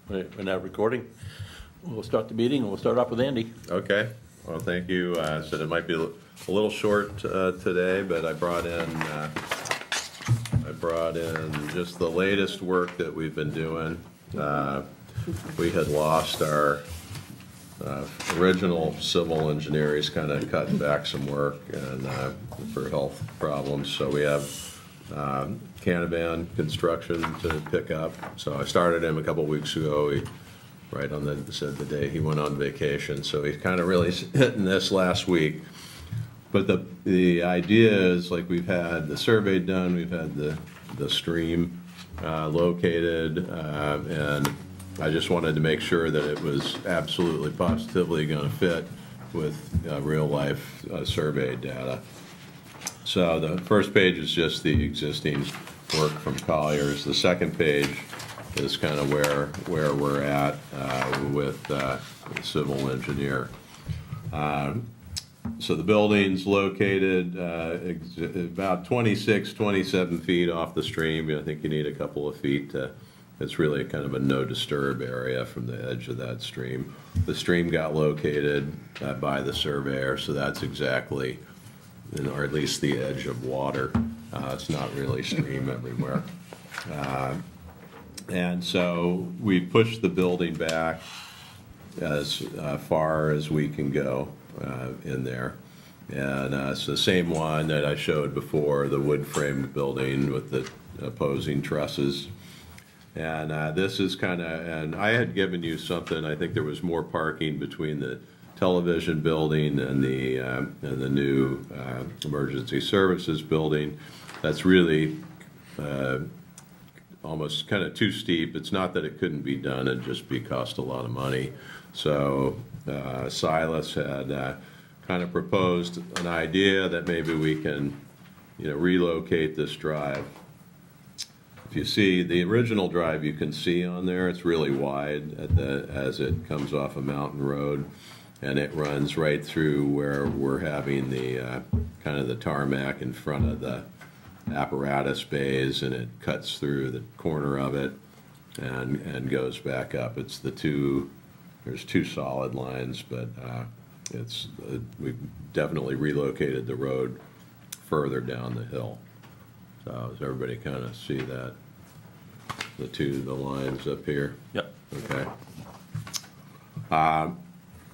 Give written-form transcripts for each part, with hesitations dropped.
We're now recording. We'll start the meeting, and we'll start off with Andy. Okay. Well, thank you. Said it might be a little short today, but I brought in just the latest work that we've been doing. We had lost our original civil engineer. He's kind of cutting back some work and for health problems. So we have Canavan construction to pick up. So I started him a couple weeks ago. Right on the day he went on vacation. So he's kind of really hitting this last week. But the idea is, like, we've had the survey done, we've had the stream located, and I just wanted to make sure that it was absolutely positively going to fit with real life survey data. So the first page is just the existing work from Colliers. The second page is kind of where we're at with the civil engineer. So the building's located about 26, 27 feet off the stream. I think you need a couple of feet it's really kind of a no disturb area from the edge of that stream. The stream got located by the surveyor, so that's exactly, or at least the edge of water. It's not really stream everywhere. And so we pushed the building back as far as we can go in there. And it's the same one that I showed before, the wood-framed building with the opposing trusses. And this is kind of, and I had given you something, I think there was more parking between the television building and the new emergency services building. That's really almost kind of too steep. It's not that it couldn't be done, it'd just cost a lot of money. So Silas had kind of proposed an idea that maybe we can, relocate this drive. If you see the original drive, you can see on there, it's really wide as it comes off a mountain road, and it runs right through where we're having the kind of the tarmac in front of the apparatus bays, and it cuts through the corner of it and goes back up. It's there's two solid lines, but we've definitely relocated the road further down the hill. So does everybody kind of see that? The lines up here? Yep. Okay.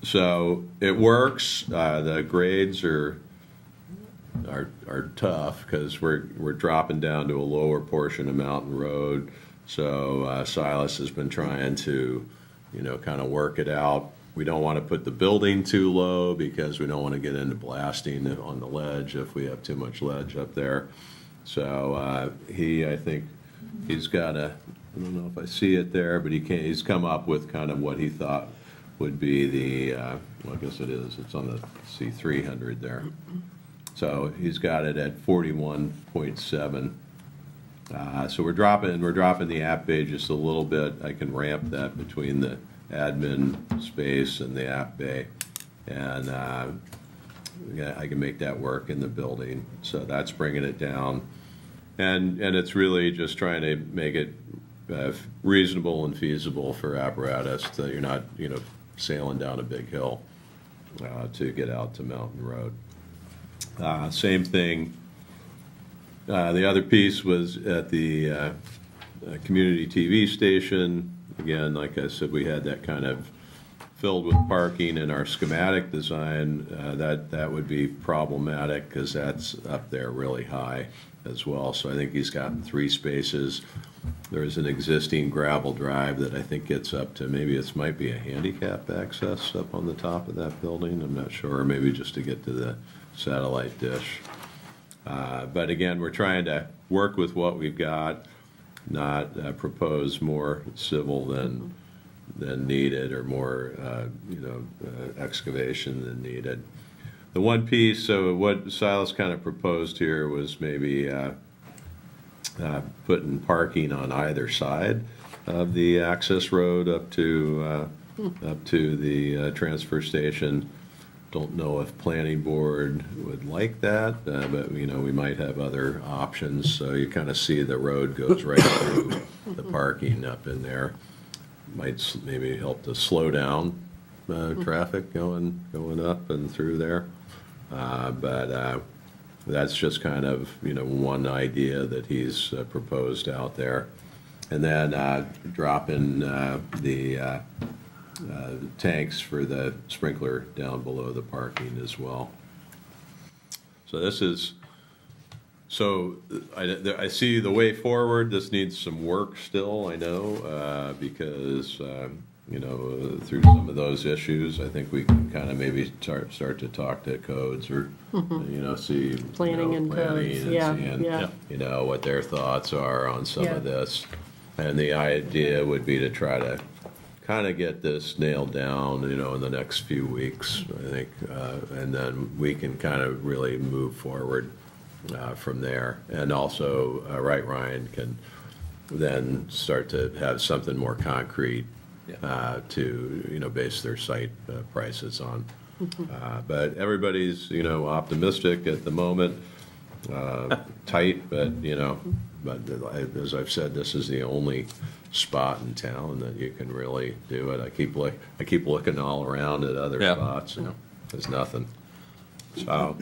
So it works. The grades are tough because we're dropping down to a lower portion of Mountain Road. So Silas has been trying to, kind of work it out. We don't want to put the building too low because we don't want to get into blasting on the ledge if we have too much ledge up there. So I think he's got I don't know if I see it there, but he's come up with kind of what he thought would be the, well, I guess it's on the C300 there. So he's got it at 41.7. So we're dropping the app bay just a little bit. I can ramp that between the admin space and the app bay, and I can make that work in the building. So that's bringing it down, and it's really just trying to make it reasonable and feasible for apparatus that you're not sailing down a big hill to get out to Mountain Road. Same thing. The other piece was at the community TV station. Again, like I said, we had that kind of filled with parking in our schematic design. That would be problematic because that's up there really high as well. So I think he's gotten 3 spaces. There's an existing gravel drive that I think gets up to, maybe it might be a handicap access up on the top of that building. I'm not sure, or maybe just to get to the satellite dish. But again, we're trying to work with what we've got, not propose more civil than needed, or more excavation than needed. The one piece, so what Silas kind of proposed here was maybe putting parking on either side of the access road up to the transfer station. Don't know if planning board would like that, but we might have other options. So you kind of see the road goes right through the parking up in there. might maybe help to slow down traffic going up and through there. But that's just kind of, one idea that he's proposed out there. And then dropping the tanks for the sprinkler down below the parking as well. So I see the way forward. This needs some work still, I know, because, through some of those issues, I think we can kind of maybe start to talk to codes or, see. Planning and codes, and yeah, seeing, yeah. what their thoughts are on some Yeah. of this. And the idea would be to try to kind of get this nailed down, in the next few weeks, I think, and then we can kind of really move forward from there. And also, Ryan can then start to have something more concrete to, base their site prices on. But everybody's, optimistic at the moment, tight, but, as I've said, this is the only spot in town that you can really do it. I keep looking all around at other spots, and there's nothing. So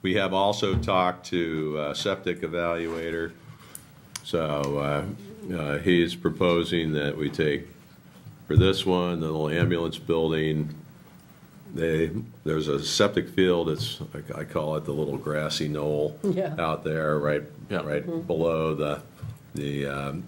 we have also talked to septic evaluator. So he's proposing that we take, for this one, the little ambulance building, there's a septic field. I call it the little grassy knoll out there, right below the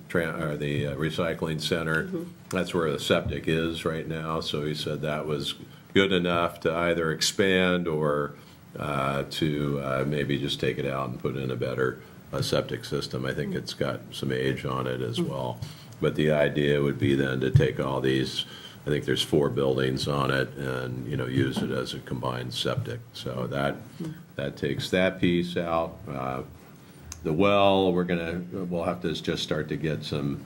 recycling center. That's where the septic is right now. So he said that was good enough to either expand or to maybe just take it out and put in a better septic system. I think it's got some age on it as well. But the idea would be then to take all these, I think there's 4 buildings on it, and use it as a combined septic. So that takes that piece out. The well, we'll have to just start to get some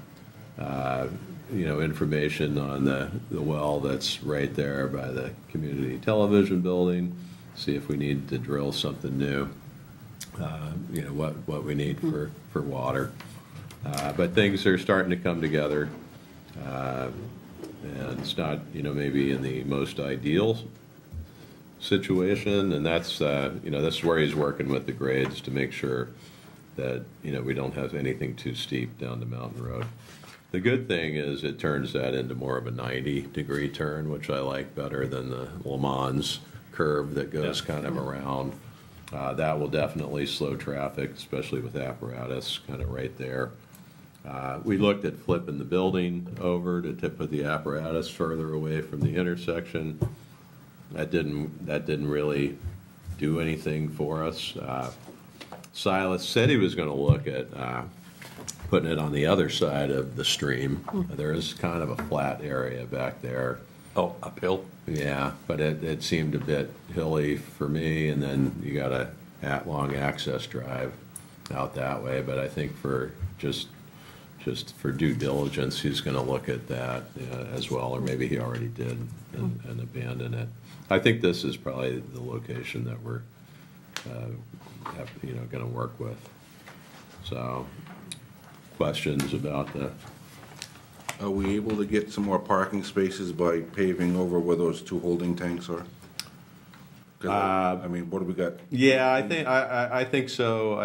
information on the well that's right there by the community television building. See if we need to drill something new. What we need for water. But things are starting to come together. And it's not, maybe in the most ideal situation, and that's, that's where he's working with the grades to make sure that, we don't have anything too steep down the mountain road. The good thing is it turns that into more of a 90-degree turn, which I like better than the Le Mans curve that goes kind of around. That will definitely slow traffic, especially with apparatus kind of right there. We looked at flipping the building over to put the apparatus further away from the intersection. That didn't really do anything for us. Silas said he was going to look at putting it on the other side of the stream. There is kind of a flat area back there. Oh, uphill? Yeah, but it seemed a bit hilly for me, and then you got a long access drive out that way. But I think for just for due diligence, he's going to look at that as well, or maybe he already did and abandon it. I think this is probably the location that we're going to work with. So, questions about the? Are we able to get some more parking spaces by paving over where those 2 holding tanks are? 'Cause, I mean, what do we got? Yeah, I think so.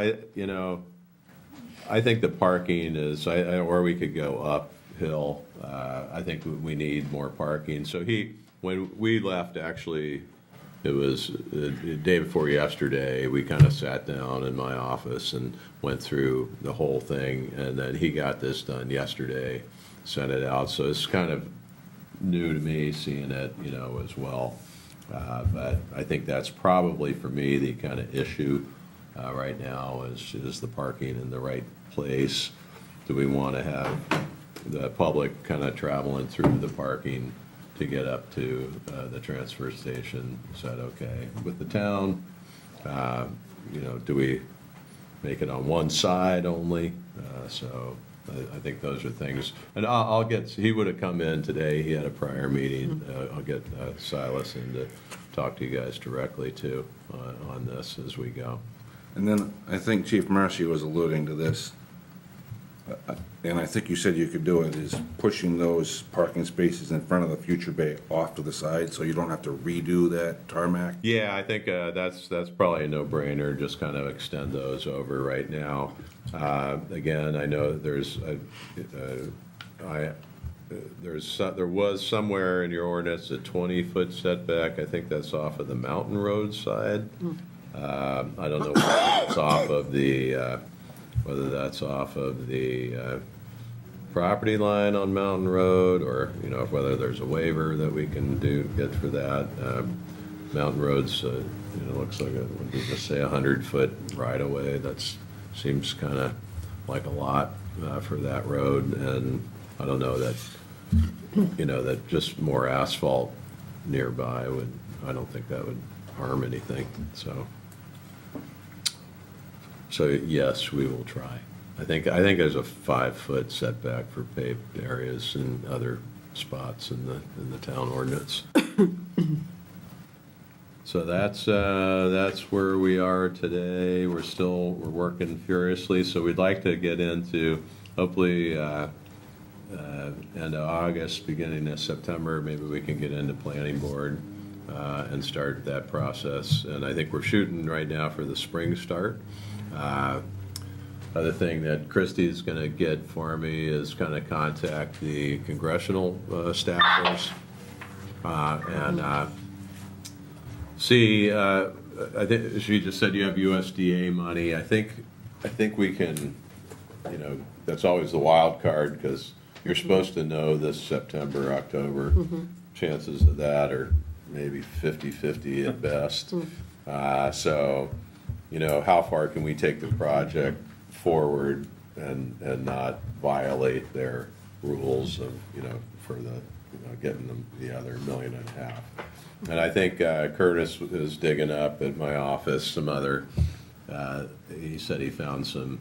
I think the parking is, or we could go uphill. I think we need more parking. So when we left, actually, it was the day before yesterday, we kind of sat down in my office and went through the whole thing, and then he got this done yesterday, sent it out. So it's kind of new to me seeing it, as well. But I think that's probably, for me, the kind of issue right now is the parking in the right place. Do we want to have the public kind of traveling through the parking to get up to the transfer station? Is that okay with the town? Do we make it on one side only? So I think those are things. And he would have come in today. He had a prior meeting. I'll get Silas in to talk to you guys directly too on this as we go. And then I think Chief Mercy was alluding to this. and I think you said you could do it, is pushing those parking spaces in front of the future bay off to the side, so you don't have to redo that tarmac? Yeah, I think that's probably a no-brainer, just kind of extend those over right now. Again, I know there was somewhere in your ordinance a 20-foot setback. I think that's off of the Mountain Road side. I don't know whether it's off of the property line on Mountain Road, or whether there's a waiver that we can get for that. Mountain Road's looks like what did you say, 100-foot right of way. That seems kind of like a lot for that road, and I don't know that that just more asphalt nearby I don't think that would harm anything. So yes, we will try. I think there's a 5-foot setback for paved areas in other spots in the town ordinance. So that's where we are today. We're working furiously. So we'd like to get into hopefully end of August, beginning of September. Maybe we can get into planning board and start that process. And I think we're shooting right now for the spring start. Other thing that Christie's going to get for me is kind of contact the congressional staffers and see. I think she just said you have USDA money. I think we can. That's always the wild card because you're supposed to know this September, October. Chances of that are maybe 50-50 at best. So, how far can we take the project forward and not violate their rules of, for the, getting them the other $1.5 million. And I think Curtis is digging up at my office some other, he said he found some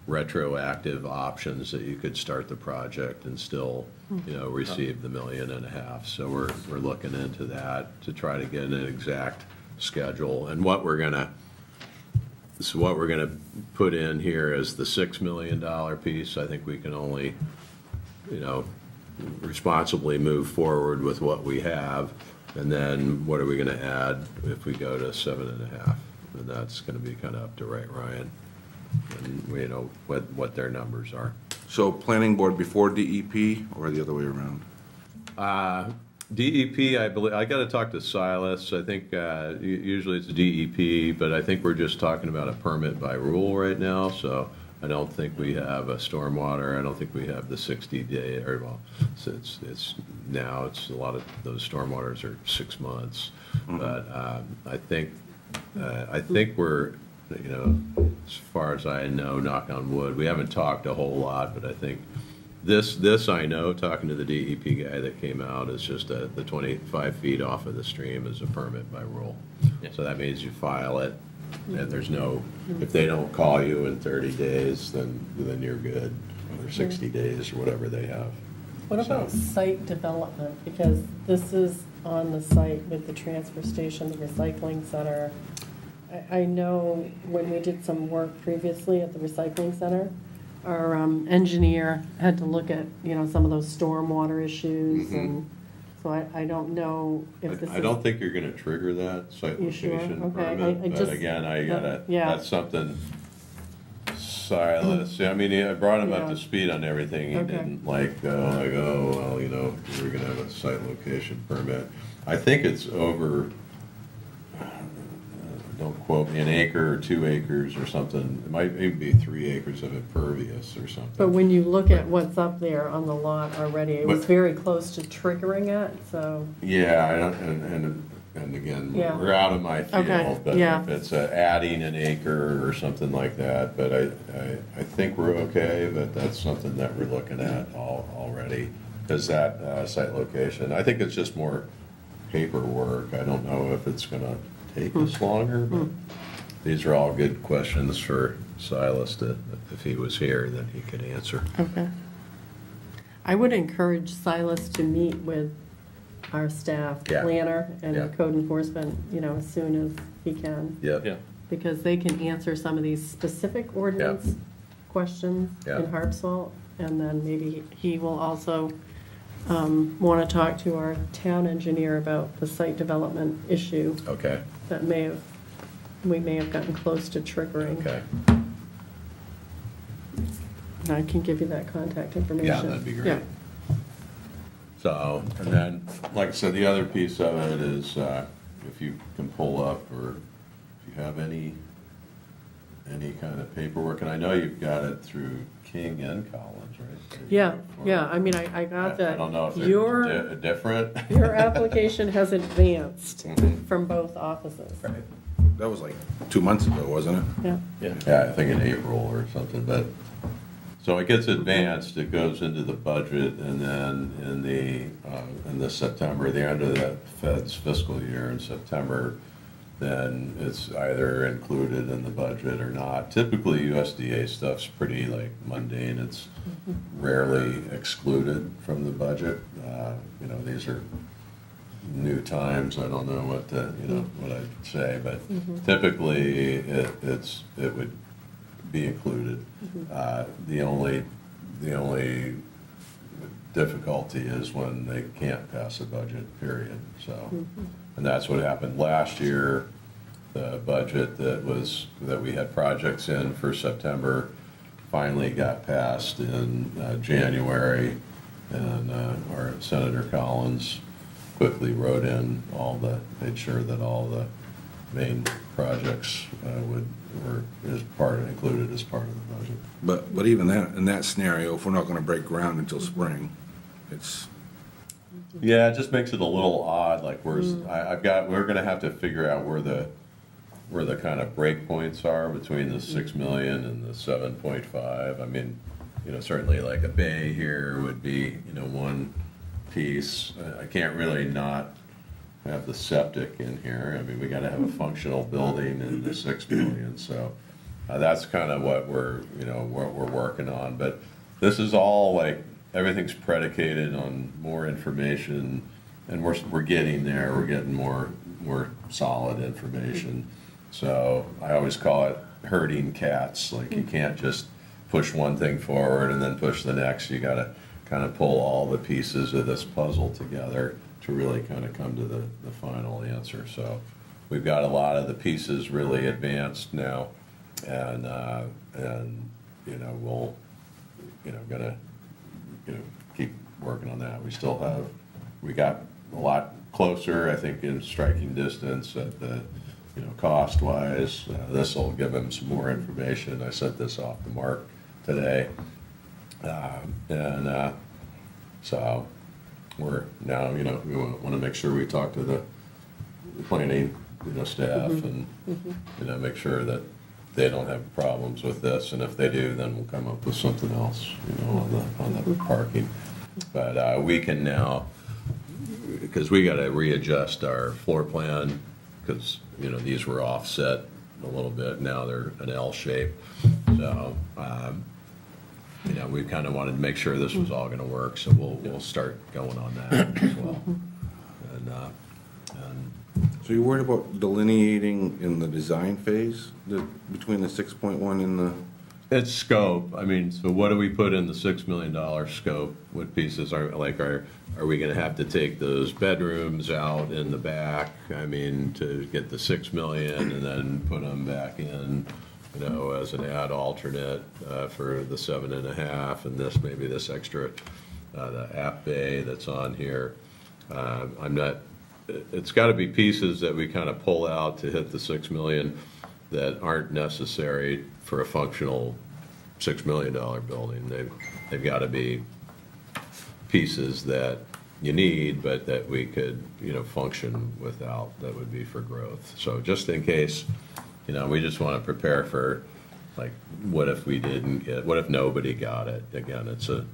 retroactive options that you could start the project and still, receive the $1.5 million. So we're looking into that to try to get an exact schedule. And what we're gonna put in here is the $6 million piece. I think we can only, responsibly move forward with what we have. And then what are we gonna add if we go to 7.5? And that's gonna be kind of up to Ryan. And what their numbers are. So planning board before DEP or the other way around? DEP, I believe, I got to talk to Silas. I think usually it's DEP, but I think we're just talking about a permit by rule right now. So I don't think we have a stormwater. I don't think we have the 60-day. So it's now it's a lot of those stormwaters are 6 months. But I think we're. As far as I know, knock on wood, we haven't talked a whole lot, but I think this I know, talking to the DEP guy that came out, is just the 25 feet off of the stream is a permit by rule. Yeah. So that means you file it, and there's no, if they don't call you in 30 days, then you're good, or 60 days, or whatever they have. What about site development? Because this is on the site with the transfer station, the recycling center. I know when we did some work previously at the recycling center, our engineer had to look at, some of those stormwater issues. And so I don't know if this is. I don't think you're going to trigger that site location permit. But again, that's something Silas, I brought him up to speed on everything. He didn't we're going to have a site location permit. I think it's over, don't quote me, an acre or 2 acres or something. It might maybe be 3 acres of impervious or something. But when you look at what's up there on the lot already, it was very close to triggering it, so. Yeah, and again, we're out of my field, but if it's adding an acre or something like that, but I think we're okay, but that's something that we're looking at already, because that site location, I think it's just more paperwork. I don't know if it's going to take us longer, but these are all good questions for Silas to, if he was here, then he could answer. Okay. I would encourage Silas to meet with our staff planner and the code enforcement, as soon as he can. Yeah. Because they can answer some of these specific ordinance questions Yeah. in Harpswell, and then maybe he will also want to talk to our town engineer about the site development issue Okay, that we may have gotten close to triggering. okay. And I can give you that contact information. that'd be great. Yeah. So, and then, like I said, the other piece of it is, if you can pull up, or if you have any kind of paperwork, and I know you've got it through King and Collins, right? Yeah, yeah, I mean, I got I that. don't know if they're Your, different. your application has advanced Mhm. from both offices. Right. That was like 2 months ago, wasn't it? Yeah. Yeah. Yeah, I think in April or something, but, so it gets advanced, it goes into the budget, and then in the September, the end of the Fed's fiscal year in September, then it's either included in the budget or not. Typically, USDA stuff's pretty like mundane, it's rarely excluded from the budget. You know, these are new times, I don't know what what I'd say, but typically it would be included. The only difficulty is when they can't pass a budget, period, so. And that's what happened last year. The budget that we had projects in for September finally got passed in January, and our Senator Collins quickly wrote in made sure that all the main projects included as part of the budget. But even that, in that scenario, if we're not gonna break ground until spring, it's, Yeah, it just makes it a little odd, like we're gonna have to figure out where the kind of break points are between the 6 million and the 7.5. I mean, certainly like a bay here would be, one piece. I can't really not have the septic in here. I mean, we gotta have a functional building in the 6 million, so that's kind of what we're working on. But this is all like, everything's predicated on more information, and we're getting there. We're getting more solid information. So I always call it herding cats. Like, you can't just push one thing forward and then push the next. You got to kind of pull all the pieces of this puzzle together to really kind of come to the final answer. So we've got a lot of the pieces really advanced now, and we'll gonna keep working on that. We got a lot closer, I think, in striking distance at the, cost-wise. This will give them some more information. I sent this off to Mark today. So we're now, we want to make sure we talk to the planning, staff, and, make sure that they don't have problems with this, and if they do, then we'll come up with something else, on the parking. But we can now, because we got to readjust our floor plan, because, these were offset a little bit, now they're an L shape. So, we kind of wanted to make sure this was all going to work, so we'll start going on that as well. so you're worried about delineating in the design phase, between the 6.1 and the, It's scope. I mean, so what do we put in the $6 million scope? What pieces are we gonna have to take those bedrooms out in the back? I mean, to get the 6 million and then put them back in, as an add alternate for the 7.5, and maybe this extra, the app bay that's on here. It's gotta be pieces that we kind of pull out to hit the 6 million that aren't necessary for a functional $6 million building. They've got to be pieces that you need, but that we could, function without, that would be for growth. So just in case, we just want to prepare for, like, what if nobody got it? Again, it's a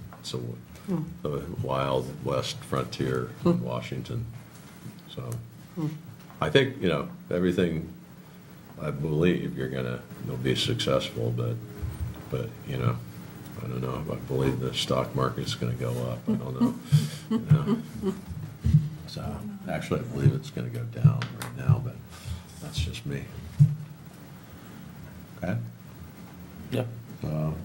wild west frontier in Washington. So I think, everything, I believe you'll be successful, but, I don't know. I believe the stock market's gonna go up. I don't know. So, actually, I believe it's gonna go down right now, but that's just me. Okay? Yeah. So,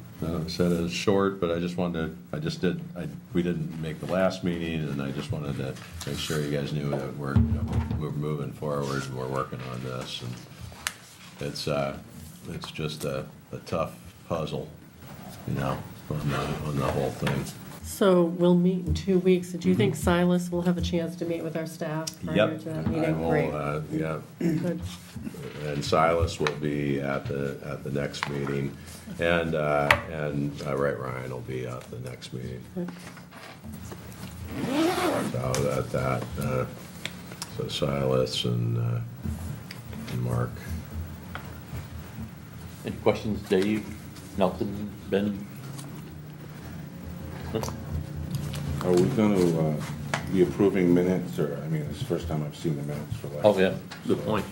said it was short, but I just wanted to, we didn't make the last meeting, and I just wanted to make sure you guys knew that we're moving forward, and we're working on this, and it's just a tough puzzle, on the whole thing. So we'll meet in 2 weeks. Do you think Silas will have a chance to meet with our staff prior Yep, to that I meeting? will, Great. yeah, Good. and Silas will be at the next meeting, and Ryan will be at the next meeting. So Silas and Mark. Any questions, Dave, Nelson, Ben? Are we gonna be approving minutes, or, I mean, it's the first time I've seen the minutes for last. Oh, yeah, good point.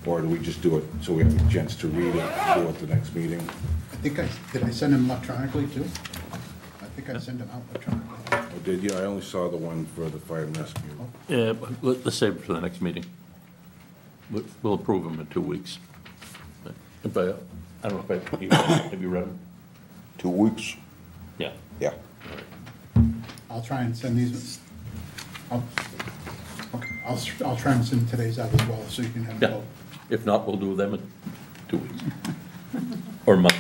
Or do we just do it so we have a chance to read it, do it the next meeting? Did I send them electronically too? I think I sent them out electronically. Or did you? I only saw the one for the fire and rescue. Yeah, but let's save it for the next meeting. We'll approve them in 2 weeks. But I don't know if have you read them? 2 weeks? Yeah. Yeah. I'll try and send these, I'll try and send today's out as well, so you can have them Yeah. both. If not, we'll do them in 2 weeks. Or a month.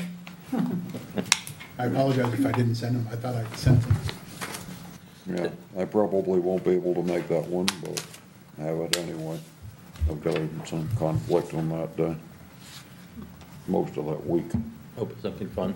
I apologize if I didn't send them, I thought I sent them. Yeah, I probably won't be able to make that one, but I have it anyway. I've got some conflict on that day, most of that week. Hope it's something fun.